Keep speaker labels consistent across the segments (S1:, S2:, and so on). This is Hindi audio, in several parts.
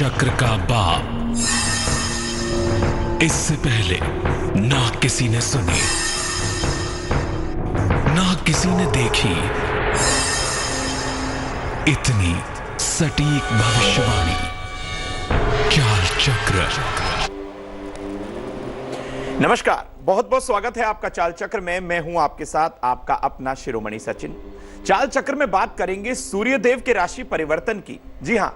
S1: चक्र का बाप। इससे पहले ना किसी ने सुनी, ना किसी ने देखी इतनी सटीक भविष्यवाणी। चाल चक्र।
S2: नमस्कार, बहुत बहुत स्वागत है आपका चाल चक्र में। मैं हूं आपके साथ आपका अपना शिरोमणि सचिन। चाल चक्र में बात करेंगे सूर्य देव के राशि परिवर्तन की। जी हां,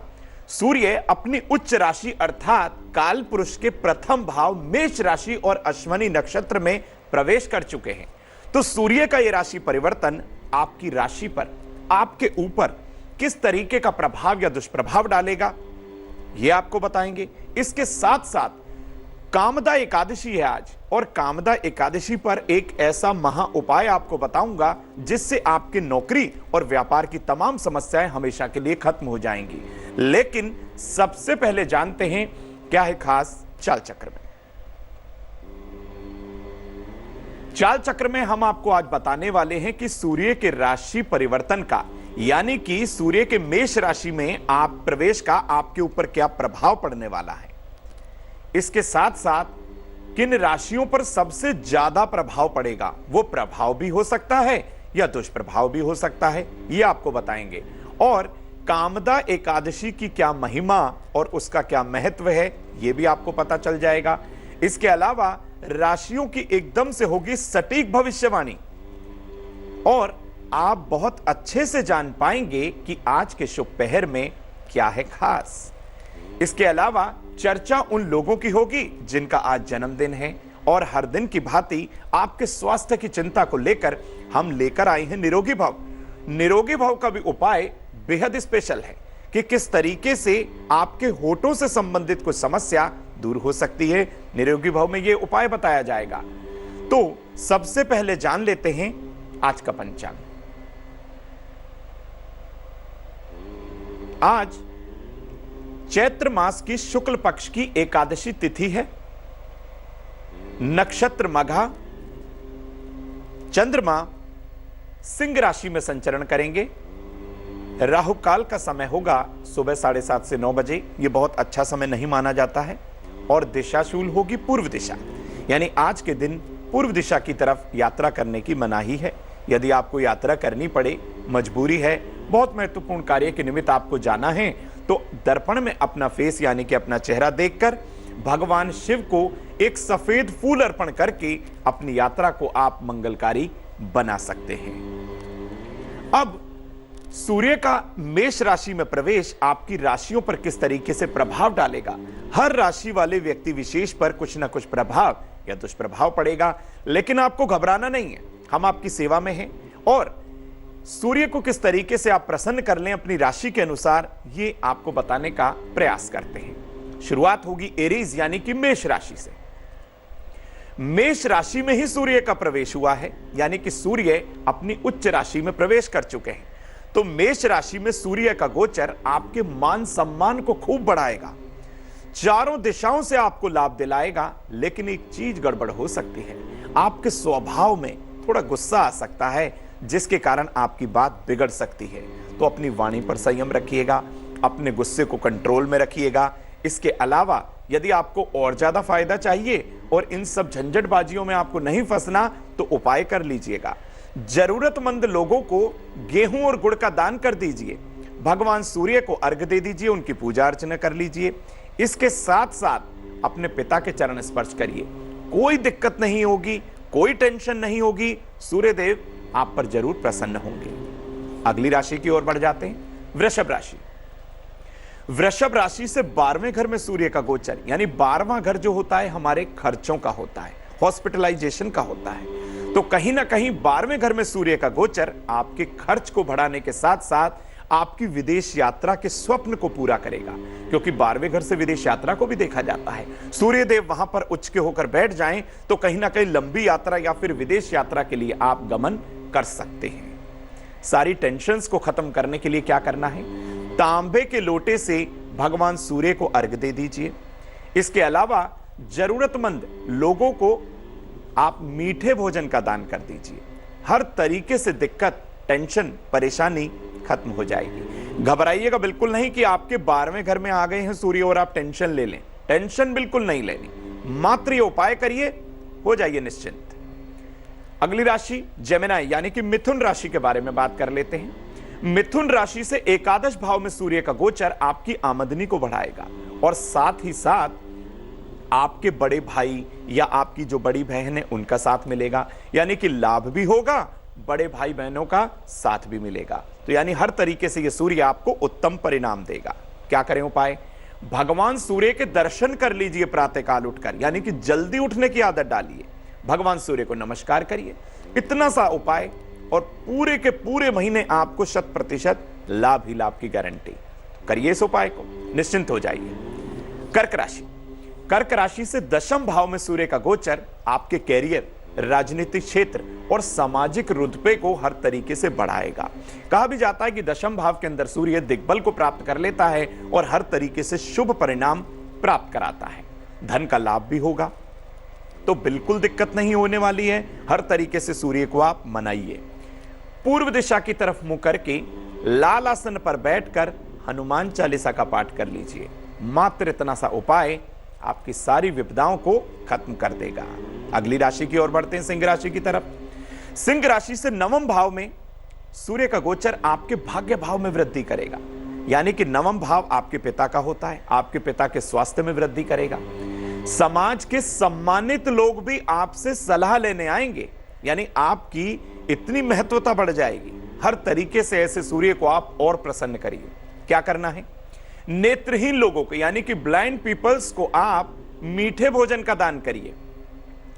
S2: सूर्य अपनी उच्च राशि अर्थात काल पुरुष के प्रथम भाव मेष राशि और अश्विनी नक्षत्र में प्रवेश कर चुके हैं। तो सूर्य का यह राशि परिवर्तन आपकी राशि पर, आपके ऊपर किस तरीके का प्रभाव या दुष्प्रभाव डालेगा, यह आपको बताएंगे। इसके साथ साथ कामदा एकादशी है आज, और कामदा एकादशी पर एक ऐसा महा उपाय आपको बताऊंगा जिससे आपकी नौकरी और व्यापार की तमाम समस्याएं हमेशा के लिए खत्म हो जाएंगी। लेकिन सबसे पहले जानते हैं क्या है खास चाल चक्र में। चाल चक्र में हम आपको आज बताने वाले हैं कि सूर्य के राशि परिवर्तन का, यानी कि सूर्य के मेष राशि में आप प्रवेश का आपके ऊपर क्या प्रभाव पड़ने वाला है। इसके साथ साथ किन राशियों पर सबसे ज्यादा प्रभाव पड़ेगा, वो प्रभाव भी हो सकता है या दुष्प्रभाव भी हो सकता है, ये आपको बताएंगे। और कामदा एकादशी की क्या महिमा और उसका क्या महत्व है, यह भी आपको पता चल जाएगा। इसके अलावा राशियों की एकदम से होगी सटीक भविष्यवाणी, और आप बहुत अच्छे से जान पाएंगे कि आज के शुभ पहर में क्या है खास। इसके अलावा चर्चा उन लोगों की होगी जिनका आज जन्मदिन है, और हर दिन की भांति आपके स्वास्थ्य की चिंता को लेकर हम लेकर आए हैं निरोगी भव। निरोगी भव का भी उपाय बेहद स्पेशल है कि किस तरीके से आपके होठों से संबंधित कुछ समस्या दूर हो सकती है। निरोगी भव में यह उपाय बताया जाएगा। तो सबसे पहले जान लेते हैं आज का पंचांग। आज चैत्र मास की शुक्ल पक्ष की एकादशी तिथि है। नक्षत्र मघा, चंद्रमा सिंह राशि में संचरण करेंगे। राहु काल का समय होगा सुबह 7:30 से 9 बजे। यह बहुत अच्छा समय नहीं माना जाता है। और दिशाशूल होगी पूर्व दिशा, यानी आज के दिन पूर्व दिशा की तरफ यात्रा करने की मनाही है। यदि आपको यात्रा करनी पड़े, मजबूरी है, बहुत महत्वपूर्ण कार्य के निमित्त आपको जाना है, तो दर्पण में अपना फेस यानी कि अपना चेहरा देखकर भगवान शिव को एक सफेद फूल अर्पण करके अपनी यात्रा को आप मंगलकारी बना सकते हैं। अब सूर्य का मेष राशि में प्रवेश आपकी राशियों पर किस तरीके से प्रभाव डालेगा। हर राशि वाले व्यक्ति विशेष पर कुछ ना कुछ प्रभाव या दुष्प्रभाव पड़ेगा, लेकिन आपको घबराना नहीं है। हम आपकी सेवा में हैं, और सूर्य को किस तरीके से आप प्रसन्न कर लें अपनी राशि के अनुसार, ये आपको बताने का प्रयास करते हैं। शुरुआत होगी एरीज यानी कि मेष राशि से। मेष राशि में ही सूर्य का प्रवेश हुआ है, यानी कि सूर्य अपनी उच्च राशि में प्रवेश कर चुके हैं। तो मेष राशि में सूर्य का गोचर आपके मान सम्मान को खूब बढ़ाएगा, चारों दिशाओं से आपको लाभ दिलाएगा। लेकिन एक चीज गड़बड़ हो सकती है, आपके स्वभाव में थोड़ा गुस्सा आ सकता है, जिसके कारण आपकी बात बिगड़ सकती है। तो अपनी वाणी पर संयम रखिएगा, अपने गुस्से को कंट्रोल में रखिएगा। इसके अलावा यदि आपको और ज्यादा फायदा चाहिए और इन सब झंझटबाजियों में आपको नहीं फंसना, तो उपाय कर लीजिएगा। जरूरतमंद लोगों को गेहूं और गुड़ का दान कर दीजिए। भगवान सूर्य को अर्घ्य दे दीजिए, उनकी पूजा अर्चना कर लीजिए। इसके साथ साथ अपने पिता के चरण स्पर्श करिए। कोई दिक्कत नहीं होगी, कोई टेंशन नहीं होगी, सूर्यदेव आप पर जरूर प्रसन्न होंगे। अगली राशि की ओर बढ़ जाते हैं, वृषभ राशि। वृषभ राशि से 12वें घर में सूर्य का गोचर, यानी 12वां घर जो होता है हमारे खर्चों का होता है, हॉस्पिटलाइजेशन का होता है। तो कहीं ना कहीं 12वें घर में सूर्य का गोचर आपके खर्च को बढ़ाने के साथ साथ आपकी विदेश यात्रा के स्वप्न को पूरा करेगा, क्योंकि 12वें घर से विदेश यात्रा को भी देखा जाता है। सूर्य देव वहां पर उच्च के होकर बैठ जाएं तो कहीं ना कहीं लंबी यात्रा या फिर विदेश यात्रा के लिए आप गमन कर सकते हैं। सारी टेंशन्स को खत्म करने के लिए क्या करना है, तांबे के लोटे से भगवान सूर्य को अर्घ्य दे दीजिए। इसके अलावा जरूरतमंद लोगों को आप मीठे भोजन का दान कर दीजिए। हर तरीके से दिक्कत, टेंशन, परेशानी खत्म हो जाएगी। घबराइएगा बिल्कुल नहीं कि आपके 12वें घर में आ गए हैं सूर्य और आप टेंशन ले लें। टेंशन बिल्कुल नहीं लेनी, मात्र ये उपाय करिए, हो जाइए निश्चिंत। अगली राशि जेमिनी यानी कि मिथुन राशि के बारे में बात कर लेते हैं। मिथुन राशि से एकादश भाव में सूर्य का गोचर आपकी आमदनी को बढ़ाएगा और साथ ही साथ आपके बड़े भाई या आपकी जो बड़ी बहन है उनका साथ मिलेगा, यानी कि लाभ भी होगा, बड़े भाई बहनों का साथ भी मिलेगा। तो यानी हर तरीके से यह सूर्य आपको उत्तम परिणाम देगा। क्या करें उपाय? भगवान सूर्य के दर्शन कर लीजिए प्रातःकाल उठकर, यानी कि जल्दी उठने की आदत डालिए, भगवान सूर्य को नमस्कार करिए। इतना सा उपाय और पूरे के पूरे महीने आपको 100% लाभ ही लाभ की गारंटी। करिए इस उपाय को, निश्चिंत हो जाइए। कर्क राशि, कर्क राशि से दशम भाव में सूर्य का गोचर आपके कैरियर, राजनीतिक क्षेत्र और सामाजिक रुतबे को हर तरीके से बढ़ाएगा। कहा भी जाता है कि दशम भाव के अंदर सूर्य दिग्बल को प्राप्त कर लेता है और हर तरीके से शुभ परिणाम प्राप्त कराता है। धन का लाभ भी होगा, तो बिल्कुल दिक्कत नहीं होने वाली है। हर तरीके से सूर्य को आप मनाइए। पूर्व दिशा की तरफ मुंह करके लाल आसन पर बैठकर हनुमान चालीसा का पाठ कर लीजिए। मात्र इतना सा उपाय आपकी सारी विपदाओं को खत्म कर देगा। अगली राशि की ओर बढ़ते हैं, सिंह राशि की तरफ। सिंह राशि से नवम भाव में सूर्य का गोचर आपके भाग्य भाव में वृद्धि करेगा, यानी कि नवम भाव आपके पिता का होता है, आपके पिता के स्वास्थ्य में वृद्धि करेगा। समाज के सम्मानित लोग भी आपसे सलाह लेने आएंगे, यानी आपकी इतनी महत्वता बढ़ जाएगी। हर तरीके से ऐसे सूर्य को आप और प्रसन्न करिए। क्या करना है? नेत्रहीन लोगों को यानी कि ब्लाइंड पीपल्स को आप मीठे भोजन का दान करिए,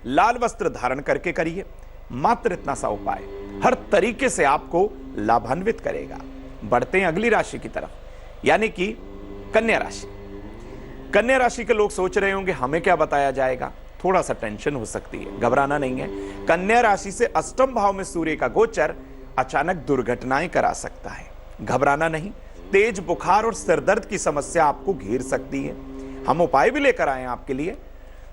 S2: लाल वस्त्र धारण करके करिए। मात्र इतना सा उपाय हर तरीके से आपको लाभान्वित करेगा। बढ़ते हैं अगली राशि की तरफ, यानी कि कन्या राशि। कन्या राशि के लोग सोच रहे होंगे हमें क्या बताया जाएगा, थोड़ा सा टेंशन हो सकती है, घबराना नहीं है। कन्या राशि से अष्टम भाव में सूर्य का गोचर अचानक दुर्घटनाएं करा सकता है, घबराना नहीं। तेज बुखार और सिरदर्द की समस्या आपको घेर सकती है। हम उपाय भी लेकर आए हैं आपके लिए।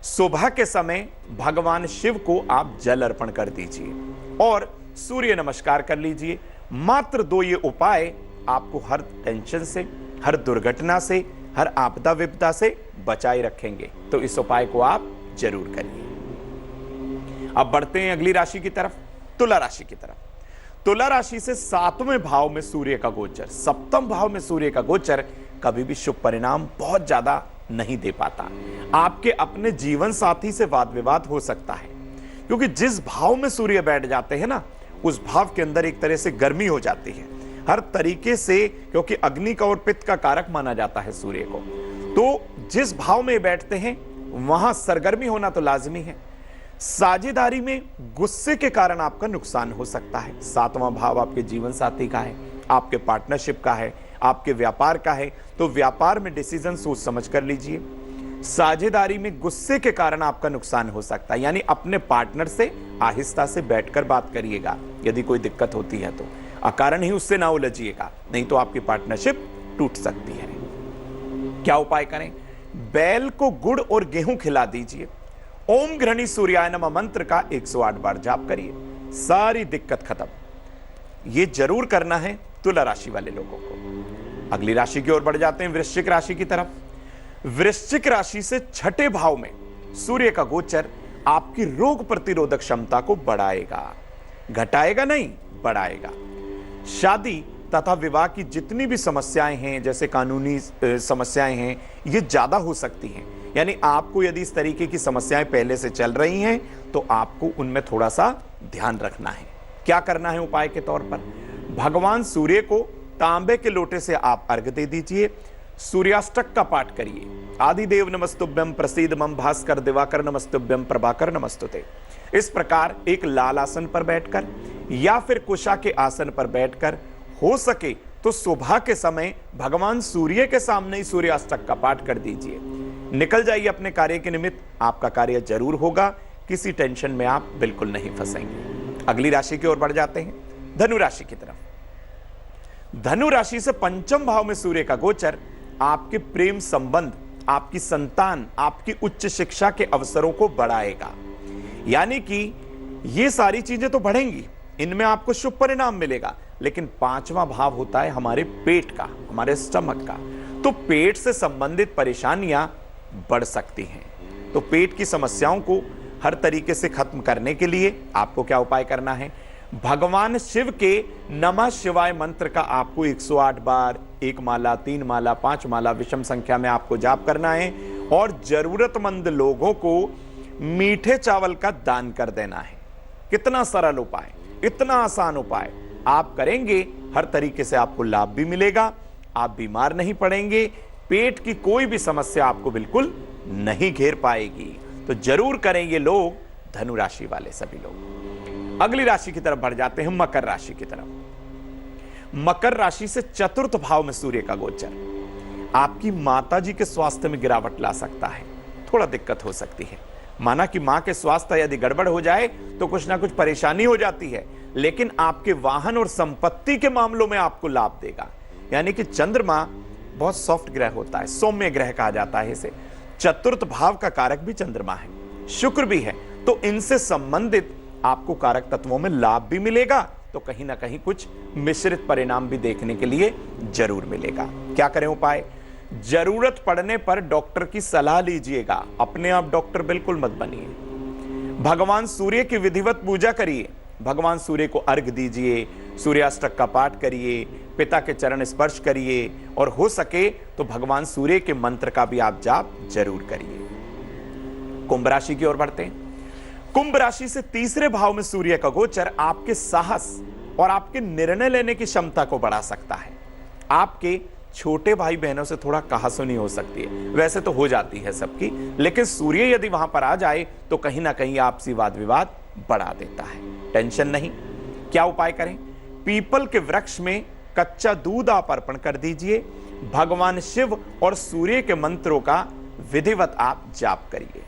S2: सुबह के समय भगवान शिव को आप जल अर्पण कर दीजिए और सूर्य नमस्कार कर लीजिए। मात्र 2 ये उपाय आपको हर टेंशन से, हर दुर्घटना से, हर आपदा विपदा से बचाए रखेंगे। तो इस उपाय को आप जरूर करिए। अब बढ़ते हैं अगली राशि की तरफ, तुला राशि की तरफ। तुला राशि से 7वें भाव में सूर्य का गोचर, 7वें भाव में सूर्य का गोचर कभी भी शुभ परिणाम बहुत ज्यादा नहीं दे पाता। आपके अपने जीवन साथी से वाद विवाद हो सकता है, क्योंकि जिस भाव में सूर्य बैठ जाते हैं ना, उस भाव के अंदर एक तरह से गर्मी हो जाती है हर तरीके से, क्योंकि अग्नि का और पित्त का कारक माना जाता है सूर्य को। तो जिस भाव में बैठते हैं वहां सरगर्मी होना तो लाजमी है। साझेदारी में गुस्से के कारण आपका नुकसान हो सकता है। 7वां भाव आपके जीवन साथी का है, आपके पार्टनरशिप का है, आपके व्यापार का है, तो व्यापार में डिसीजन सोच समझ कर लीजिए। साझेदारी में गुस्से के कारण आपका नुकसान हो सकता है, यानी अपने पार्टनर से आहिस्ता से बैठकर बात करिएगा। यदि कोई दिक्कत होती है तो अकारण ही उससे ना उलझिएगा, नहीं तो आपकी पार्टनरशिप टूट सकती है। क्या उपाय करें? बैल को गुड़ और गेहूं खिला दीजिए। ओम घृणी सूर्याय नमः मंत्र का 108 बार जाप करिए, सारी दिक्कत खत्म। यह जरूर करना है तुला राशि वाले लोगों को। अगली राशि की ओर बढ़ जाते हैं, वृश्चिक राशि की तरफ। वृश्चिक राशि से 6ठे भाव में सूर्य का गोचर आपकी रोग प्रतिरोधक क्षमता को बढ़ाएगा, घटाएगा नहीं, बढ़ाएगा। शादी तथा विवाह की जितनी भी समस्याएं हैं, जैसे कानूनी समस्याएं हैं, ये ज्यादा हो सकती हैं। यानी आपको यदि इस तरीके की समस्याएं पहले से चल रही हैं तो आपको उनमें थोड़ा सा ध्यान रखना है। क्या करना है उपाय के तौर पर? भगवान सूर्य को तांबे के लोटे से आप अर्घ दे दीजिए। सूर्याष्टक का पाठ करिए। आदिदेव नमस्तुभ्यम, प्रसीद मम भास्कर, दिवाकर नमस्तुभ्यम, प्रभाकर नमस्तुते। इस प्रकार एक लाल आसन पर बैठकर या फिर कुशा के आसन पर बैठकर, हो सके तो सुबह के समय भगवान सूर्य के सामने ही सूर्याष्टक का पाठ कर दीजिए। निकल जाइए अपने कार्य के निमित्त, आपका कार्य जरूर होगा, किसी टेंशन में आप बिल्कुल नहीं फंसेंगे। अगली राशि की ओर बढ़ जाते हैं, धनु राशि की तरफ। धनु राशि से 5वें भाव में सूर्य का गोचर आपके प्रेम संबंध, आपकी संतान, आपकी उच्च शिक्षा के अवसरों को बढ़ाएगा। यानी कि ये सारी चीजें तो बढ़ेंगी, इनमें आपको शुभ परिणाम मिलेगा। लेकिन पांचवा भाव होता है हमारे पेट का, हमारे स्टमक का। तो पेट से संबंधित परेशानियां बढ़ सकती हैं। तो पेट की समस्याओं को हर तरीके से खत्म करने के लिए आपको क्या उपाय करना है? भगवान शिव के नमः शिवाय मंत्र का आपको 108 बार, 1 माला, 3 माला, 5 माला विषम संख्या में आपको जाप करना है और जरूरतमंद लोगों को मीठे चावल का दान कर देना है। कितना सरल उपाय, इतना आसान उपाय आप करेंगे, हर तरीके से आपको लाभ भी मिलेगा, आप बीमार नहीं पड़ेंगे, पेट की कोई भी समस्या आपको बिल्कुल नहीं घेर पाएगी। तो जरूर करें ये लोग, धनु राशि वाले सभी लोग। अगली राशि की तरफ बढ़ जाते हैं, मकर राशि की तरफ। मकर राशि से चतुर्थ भाव में सूर्य का गोचर आपकी माता जी के स्वास्थ्य में गिरावट ला सकता है, थोड़ा दिक्कत हो सकती है। माना कि मां के स्वास्थ्य यदि गड़बड़ हो जाए तो कुछ ना कुछ परेशानी हो जाती है, लेकिन आपके वाहन और संपत्ति के मामलों में आपको लाभ देगा। यानी कि चंद्रमा बहुत सॉफ्ट ग्रह होता है, सौम्य ग्रह कहा जाता है इसे। चतुर्थ भाव का कारक भी चंद्रमा है, शुक्र भी है, तो इनसे संबंधित आपको कारक तत्वों में लाभ भी मिलेगा, तो कहीं ना कहीं कुछ मिश्रित परिणाम भी देखने के लिए जरूर मिलेगा। क्या करें उपाय? जरूरत पड़ने पर डॉक्टर की सलाह लीजिएगा, अपने आप डॉक्टर बिल्कुल मत बनिए। भगवान सूर्य की विधिवत पूजा करिए, भगवान सूर्य को अर्घ दीजिए, सूर्याष्टक का पाठ करिए, पिता के चरण स्पर्श करिए और हो सके तो भगवान सूर्य के मंत्र का भी आप जाप जरूर करिए। कुंभ राशि की ओर बढ़ते हैं। कुंभ राशि से तीसरे भाव में सूर्य का गोचर आपके साहस और आपके निर्णय लेने की क्षमता को बढ़ा सकता है। आपके छोटे भाई बहनों से थोड़ा कहासुनी हो सकती है, वैसे तो हो जाती है सबकी, लेकिन सूर्य यदि वहां पर आ जाए तो कहीं ना कहीं आपसी वाद विवाद बढ़ा देता है। टेंशन नहीं। क्या उपाय करें? पीपल के वृक्ष में कच्चा दूध आप अर्पण कर दीजिए, भगवान शिव और सूर्य के मंत्रों का विधिवत आप जाप करिए।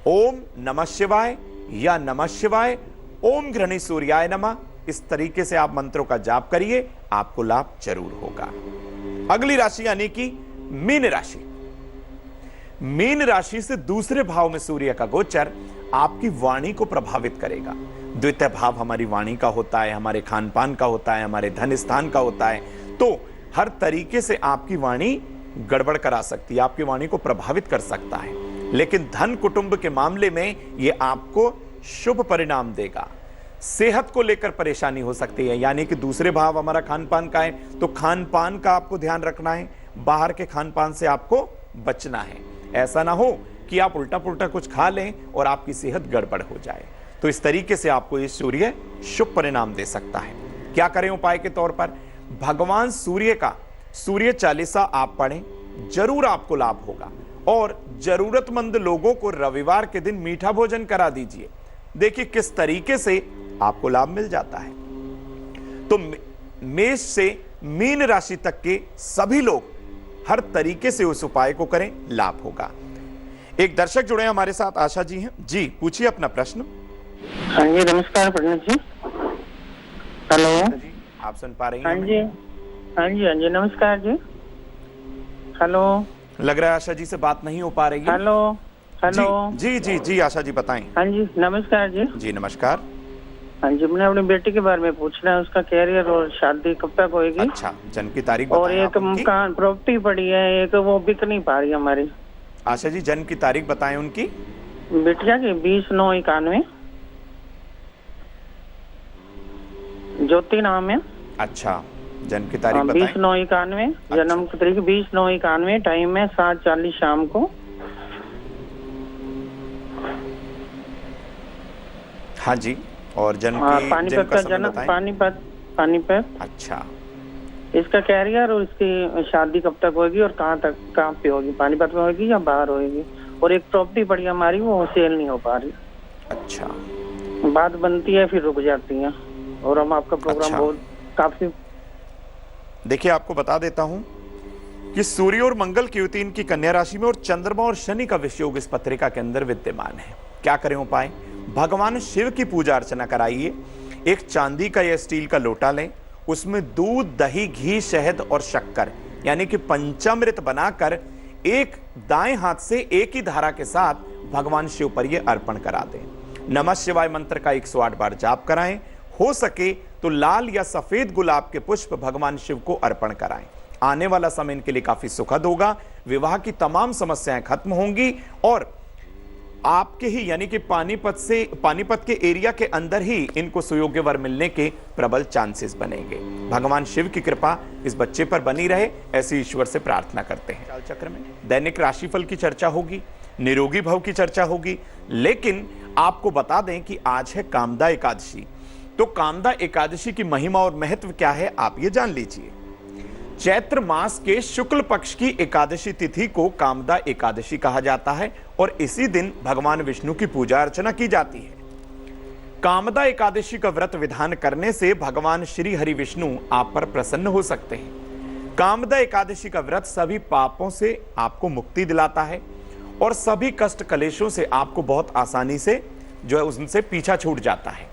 S2: ओम नमः शिवाय या नमः शिवाय, ओम घृणी सूर्याय नमः, इस तरीके से आप मंत्रों का जाप करिए, आपको लाभ जरूर होगा। अगली राशि यानी कि मीन राशि। मीन राशि से दूसरे भाव में सूर्य का गोचर आपकी वाणी को प्रभावित करेगा। द्वितीय भाव हमारी वाणी का होता है, हमारे खान पान का होता है, हमारे धन स्थान का होता है, तो हर तरीके से आपकी वाणी गड़बड़ करा सकती है, आपकी वाणी को प्रभावित कर सकता है। लेकिन धन कुटुंब के मामले में यह आपको शुभ परिणाम देगा। सेहत को लेकर परेशानी हो सकती है, यानी कि दूसरे भाव हमारा खान पान का है, तो खान पान का आपको ध्यान रखना है, बाहर के खान पान से आपको बचना है। ऐसा ना हो कि आप उल्टा पुल्टा कुछ खा लें और आपकी सेहत गड़बड़ हो जाए। तो इस तरीके से आपको ये सूर्य शुभ परिणाम दे सकता है। क्या करें उपाय के तौर पर? भगवान सूर्य का सूर्य चालीसा आप पढ़ें, जरूर आपको लाभ होगा। और जरूरतमंद लोगों को रविवार के दिन मीठा भोजन करा दीजिए। देखिए किस तरीके से आपको लाभ मिल जाता है। तो मेष से मीन राशि तक के सभी लोग हर तरीके से उस उपाय को करें, लाभ होगा। एक दर्शक जुड़े हमारे साथ, आशा जी हैं जी, पूछिए अपना प्रश्न।
S3: हाँ जी, नमस्कार पंडित जी। हेलो
S2: जी, आप सुन पा रही हैं?
S3: हाँ जी, हाँ जी, हाँ जी, नमस्कार जी। हेलो,
S2: लग रहा है आशा जी से बात नहीं हो पा रही है।
S3: Hello, hello.
S2: जी जी जी आशा जी बताएं।
S3: हाँ जी, नमस्कार जी।
S2: जी नमस्कार।
S3: हाँ जी, मैंने अपनी बेटी के बारे में पूछना है, उसका कैरियर और शादी कब तक होएगी।
S2: अच्छा, जन्म की तारीख
S3: और
S2: बताएं
S3: एक
S2: आप उनकी।
S3: मकान प्रॉपर्टी पड़ी है, एक वो बिक नहीं पा रही है हमारी।
S2: आशा जी जन्म की तारीख बताएं उनकी।
S3: बिटिया की 20/9/91, ज्योति नाम है।
S2: अच्छा, जन्म की तारीख बताएं।
S3: 20/9/91, जन्म की तारीख 20/9/91, टाइम है 7:40 शाम को।
S2: हाँ जी, और जन्म
S3: पानीपत का जन्म, पानीपत।
S2: अच्छा,
S3: इसका कैरियर और इसकी शादी कब तक होगी और कहाँ पे होगी? पानीपत में होगी या बाहर होगी? और एक प्रॉपर्टी पड़ी हमारी, वो सेल नहीं हो पा रही।
S2: अच्छा,
S3: बात बनती है फिर रुक जाती है, और हम आपका प्रोग्राम
S2: अच्छा।
S3: बहुत काफी।
S2: देखिए आपको बता देता हूं कि सूर्य और मंगल की युति इनकी कन्या राशि में और चंद्रमा और शनि का विषयोग इस पत्रिका के अंदर विद्यमान है। क्या करें उपाय? भगवान शिव की पूजा अर्चना कराइए। एक चांदी का या स्टील का लोटा लें, उसमें दूध, दही, घी, शहद और शक्कर यानी कि पंचामृत बनाकर एक दाएं हाथ से एक ही धारा के साथ भगवान शिव पर यह अर्पण करा दें। नमः शिवाय मंत्र का 108 बार जाप कराएं। हो सके तो लाल या सफेद गुलाब के पुष्प भगवान शिव को अर्पण कराएं। आने वाला समय इनके लिए काफी सुखद होगा, विवाह की तमाम समस्याएं खत्म होंगी और आपके ही यानी कि पानीपत के एरिया के अंदर ही इनको सुयोग्य वर मिलने के प्रबल चांसेस बनेंगे। भगवान शिव की कृपा इस बच्चे पर बनी रहे, ऐसी ईश्वर से प्रार्थना करते हैं। काल चक्र में दैनिक राशिफल की चर्चा होगी, निरोगी भव की चर्चा होगी, लेकिन आपको बता दें कि आज है कामदा एकादशी। तो कामदा एकादशी की महिमा और महत्व क्या है आप ये जान लीजिए। चैत्र मास के शुक्ल पक्ष की एकादशी तिथि को कामदा एकादशी कहा जाता है और इसी दिन भगवान विष्णु की पूजा अर्चना की जाती है। कामदा एकादशी का व्रत विधान करने से भगवान श्री हरि विष्णु आप पर प्रसन्न हो सकते हैं। कामदा एकादशी का व्रत सभी पापों से आपको मुक्ति दिलाता है और सभी कष्ट कलेशों से आपको बहुत आसानी से जो है उनसे पीछा छूट जाता है।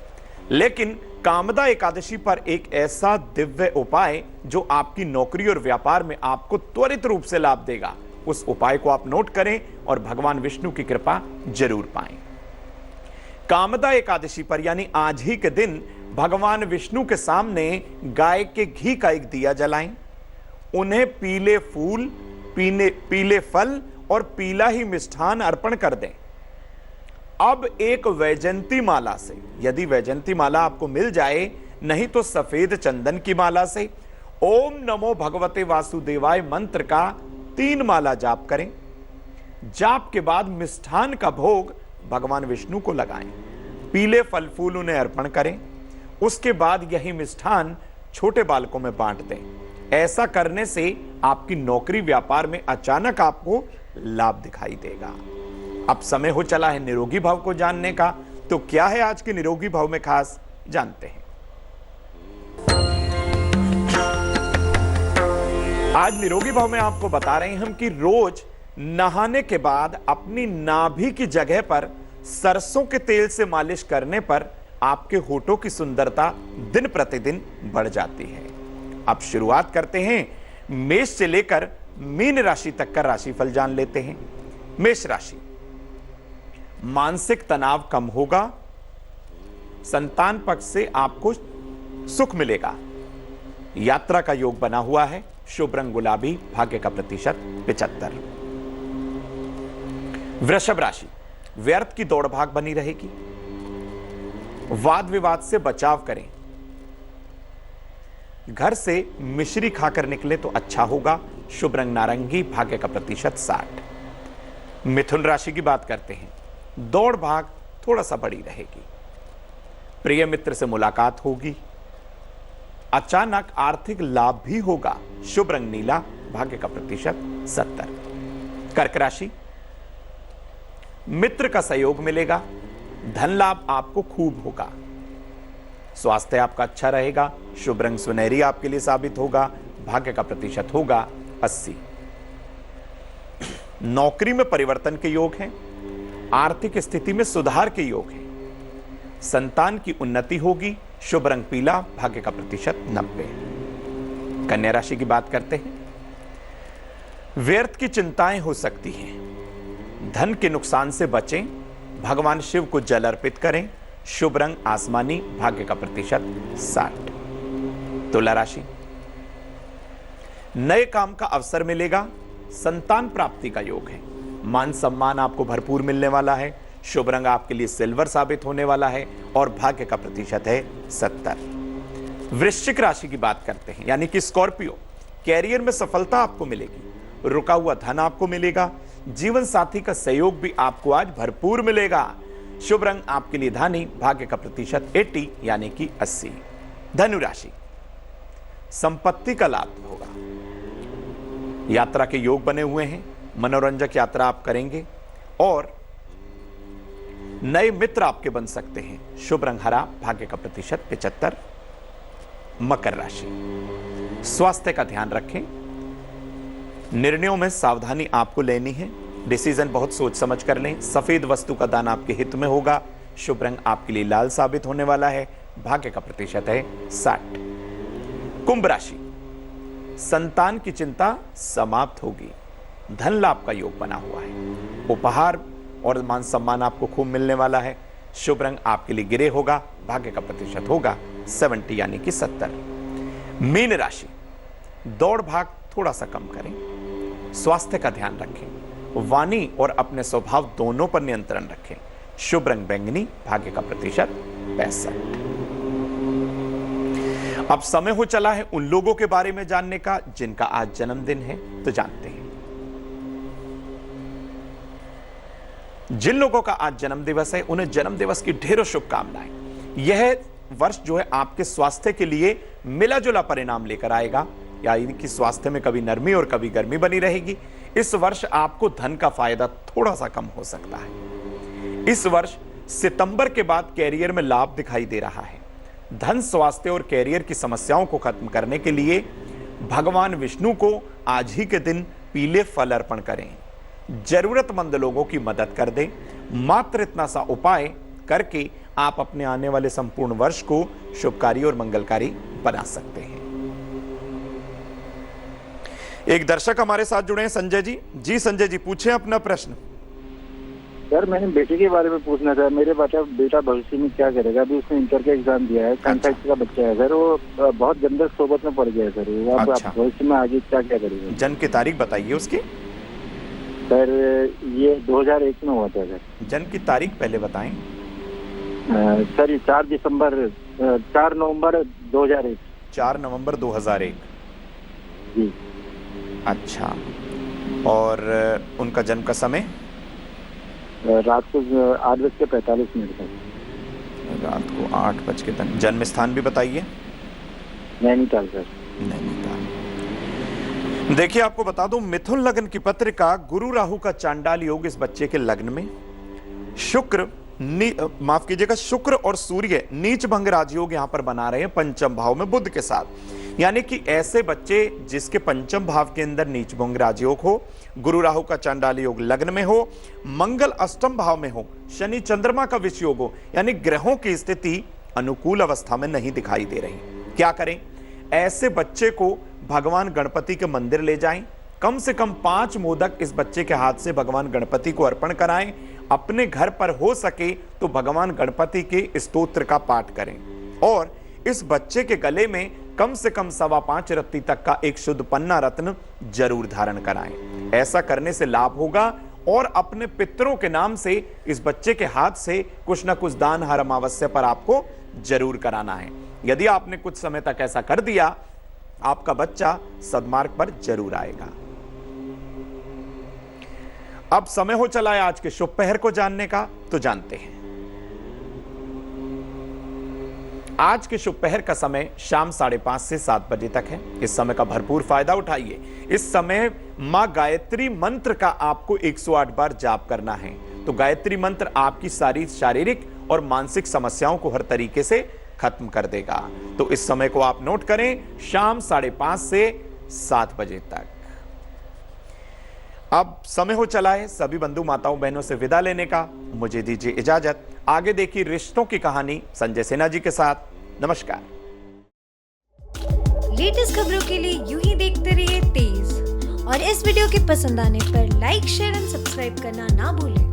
S2: लेकिन कामदा एकादशी पर एक ऐसा दिव्य उपाय जो आपकी नौकरी और व्यापार में आपको त्वरित रूप से लाभ देगा, उस उपाय को आप नोट करें और भगवान विष्णु की कृपा जरूर पाएं। कामदा एकादशी पर यानी आज ही के दिन भगवान विष्णु के सामने गाय के घी का एक दिया जलाएं, उन्हें पीले फूल, पीले फल और पीला ही मिष्ठान अर्पण कर दें। अब एक वैजंती माला से, यदि वैजंती माला आपको मिल जाए, नहीं तो सफेद चंदन की माला से ओम नमो भगवते वासुदेवाय मंत्र का 3 माला जाप करें। जाप के बाद मिष्ठान का भोग भगवान विष्णु को लगाएं, पीले फल फूल उन्हें अर्पण करें। उसके बाद यही मिष्ठान छोटे बालकों में बांट दें। ऐसा करने से आपकी नौकरी व्यापार में अचानक आपको लाभ दिखाई देगा। अब समय हो चला है निरोगी भाव को जानने का, तो क्या है आज के निरोगी भाव में खास, जानते हैं। आज निरोगी भाव में आपको बता रहे हैं हम कि रोज नहाने के बाद अपनी नाभि की जगह पर सरसों के तेल से मालिश करने पर आपके होठों की सुंदरता दिन प्रतिदिन बढ़ जाती है। अब शुरुआत करते हैं मेष से लेकर मीन राशि तक का राशिफल जान लेते हैं। मेष राशि, मानसिक तनाव कम होगा, संतान पक्ष से आपको सुख मिलेगा, यात्रा का योग बना हुआ है, शुभ रंग गुलाबी, भाग्य का प्रतिशत 75। वृषभ राशि, व्यर्थ की दौड़ भाग बनी रहेगी, वाद विवाद से बचाव करें, घर से मिश्री खाकर निकले तो अच्छा होगा, शुभ रंग नारंगी, भाग्य का प्रतिशत 60। मिथुन राशि की बात करते हैं, दौड़ भाग थोड़ा सा बड़ी रहेगी, प्रिय मित्र से मुलाकात होगी, अचानक आर्थिक लाभ भी होगा, शुभ रंग नीला, भाग्य का प्रतिशत 70। कर्क राशि, मित्र का सहयोग मिलेगा, धन लाभ आपको खूब होगा, स्वास्थ्य आपका अच्छा रहेगा, शुभ रंग सुनहरी आपके लिए साबित होगा, भाग्य का प्रतिशत होगा 80। नौकरी में परिवर्तन के योग हैं, आर्थिक स्थिति में सुधार के योग हैं, संतान की उन्नति होगी, शुभ रंग पीला, भाग्य का प्रतिशत 90। कन्या राशि की बात करते हैं, व्यर्थ की चिंताएं हो सकती हैं, धन के नुकसान से बचें, भगवान शिव को जल अर्पित करें, शुभ रंग आसमानी, भाग्य का प्रतिशत 60। तुला राशि, नए काम का अवसर मिलेगा, संतान प्राप्ति का योग है, मान सम्मान आपको भरपूर मिलने वाला है, शुभ रंग आपके लिए सिल्वर साबित होने वाला है और भाग्य का प्रतिशत है 70। वृश्चिक राशि की बात करते हैं यानी कि स्कॉर्पियो, कैरियर में सफलता आपको मिलेगी, रुका हुआ धन आपको मिलेगा, जीवन साथी का सहयोग भी आपको आज भरपूर मिलेगा, शुभ रंग आपके लिए धानी, भाग्य का प्रतिशत 80 यानी कि 80। धनु राशि, संपत्ति का लाभ होगा, यात्रा के योग बने हुए हैं, मनोरंजक यात्रा आप करेंगे और नए मित्र आपके बन सकते हैं, शुभ रंग हरा, भाग्य का प्रतिशत 75। मकर राशि, स्वास्थ्य का ध्यान रखें, निर्णयों में सावधानी आपको लेनी है, डिसीजन बहुत सोच समझ कर लें, सफेद वस्तु का दान आपके हित में होगा, शुभ रंग आपके लिए लाल साबित होने वाला है, भाग्य का प्रतिशत है 60। कुंभ राशि, संतान की चिंता समाप्त होगी, धन लाभ का योग बना हुआ है, उपहार और मान सम्मान आपको खूब मिलने वाला है, शुभ रंग आपके लिए गिरे होगा, भाग्य का प्रतिशत होगा 70 यानी कि 70। मीन राशि, दौड़ भाग थोड़ा सा कम करें, स्वास्थ्य का ध्यान रखें, वाणी और अपने स्वभाव दोनों पर नियंत्रण रखें। शुभ रंग बैंगनी, भाग्य का प्रतिशत 65। अब समय हो चला है उन लोगों के बारे में जानने का जिनका आज जन्मदिन है, तो जानते हैं। जिन लोगों का आज जन्म दिवस है उन्हें जन्म दिवस की ढेरों शुभकामनाएं। यह वर्ष जो है आपके स्वास्थ्य के लिए मिला जुला परिणाम लेकर आएगा, यानी कि स्वास्थ्य में कभी नरमी और कभी गर्मी बनी रहेगी। इस वर्ष आपको धन का फायदा थोड़ा सा कम हो सकता है। इस वर्ष सितंबर के बाद कैरियर में लाभ दिखाई दे रहा है। धन, स्वास्थ्य और कैरियर की समस्याओं को खत्म करने के लिए भगवान विष्णु को आज ही के दिन पीले फल अर्पण करें। जरूरतमंद लोगों की मदद कर दें। मात्र इतना सा उपाय करके आप अपने आने वाले संपूर्ण वर्ष को शुभकारी और मंगलकारी बना सकते हैं। एक दर्शक हमारे साथ जुड़े हैं, संजय जी। जी संजय जी, पूछें अपना प्रश्न।
S4: सर, मैंने बेटे के बारे में पूछना था। मेरे बेटा भविष्य में क्या करेगा? अभी उसने इंटर का एग्जाम दिया है, 65 का बच्चा है सर। वो बहुत गंदे सोबत में पड़ गया है सर। वो
S2: अच्छा।
S4: भविष्य में आगे क्या क्या करेगा?
S2: जन्म की तारीख बताइए उसकी।
S4: सर, ये 2001 में हुआ था सर।
S2: जन्म की तारीख पहले बताएं।
S4: सर, 4 नवंबर 2001।
S2: 4 नवंबर 2001।
S4: जी।
S2: अच्छा, और उनका जन्म का समय?
S4: रात को 8:45 तक।
S2: रात को 8 बज के तक। जन्म स्थान भी बताइए।
S4: नैनीताल सर।
S2: नैनीताल। देखिए, आपको बता दूं, मिथुन लग्न की पत्रिका, गुरु राहु का चांडाल योग इस बच्चे के लग्न में। शुक्र माफ कीजिएगा, शुक्र और सूर्य नीच भंग राजयोग यहां पर बना रहे हैं पंचम भाव में बुध के साथ। यानी कि ऐसे बच्चे जिसके पंचम भाव के अंदर नीच भंग राजयोग हो, गुरु राहु का चांडाल योग लग्न में हो, मंगल अष्टम भाव में हो, शनि चंद्रमा का विष योग हो, यानी ग्रहों की स्थिति अनुकूल अवस्था में नहीं दिखाई दे रही। क्या करें? ऐसे बच्चे को भगवान गणपति के मंदिर ले जाएं। कम से कम 5 मोदक इस बच्चे के हाथ से भगवान गणपति को अर्पण कराएं। अपने घर पर हो सके तो भगवान गणपति के स्तोत्र का पाठ करें और इस बच्चे के गले में कम से कम 5.25 रत्ती तक का एक शुद्ध पन्ना रत्न जरूर धारण कराएं। ऐसा करने से लाभ होगा और अपने पितरों के नाम से इस बच्चे के हाथ से कुछ ना कुछ दान हर अमावस्या पर आपको जरूर कराना है। यदि आपने कुछ समय तक ऐसा कर दिया, आपका बच्चा सद्मार्ग पर जरूर आएगा। अब समय हो चला है आज के शुभ पहर को जानने का, तो जानते हैं। आज के शुभ पहर का समय शाम 5:30 से 7 बजे तक है। इस समय का भरपूर फायदा उठाइए। इस समय मां गायत्री मंत्र का आपको 108 बार जाप करना है। तो गायत्री मंत्र आपकी सारी शारीरिक और मानसिक समस्याओं को हर तरीके से खत्म कर देगा। तो इस समय को आप नोट करें, शाम 5:30 से 7 बजे तक। अब समय हो चला है सभी बंधु माताओं बहनों से विदा लेने का। मुझे दीजिए इजाजत। आगे देखिए रिश्तों की कहानी संजय सिन्हा जी के साथ। नमस्कार।
S5: लेटेस्ट खबरों के लिए यूं ही देखते रहिए तेज, और इस वीडियो के पसंद आने पर लाइक, शेयर एंड सब्सक्राइब करना ना भूलें।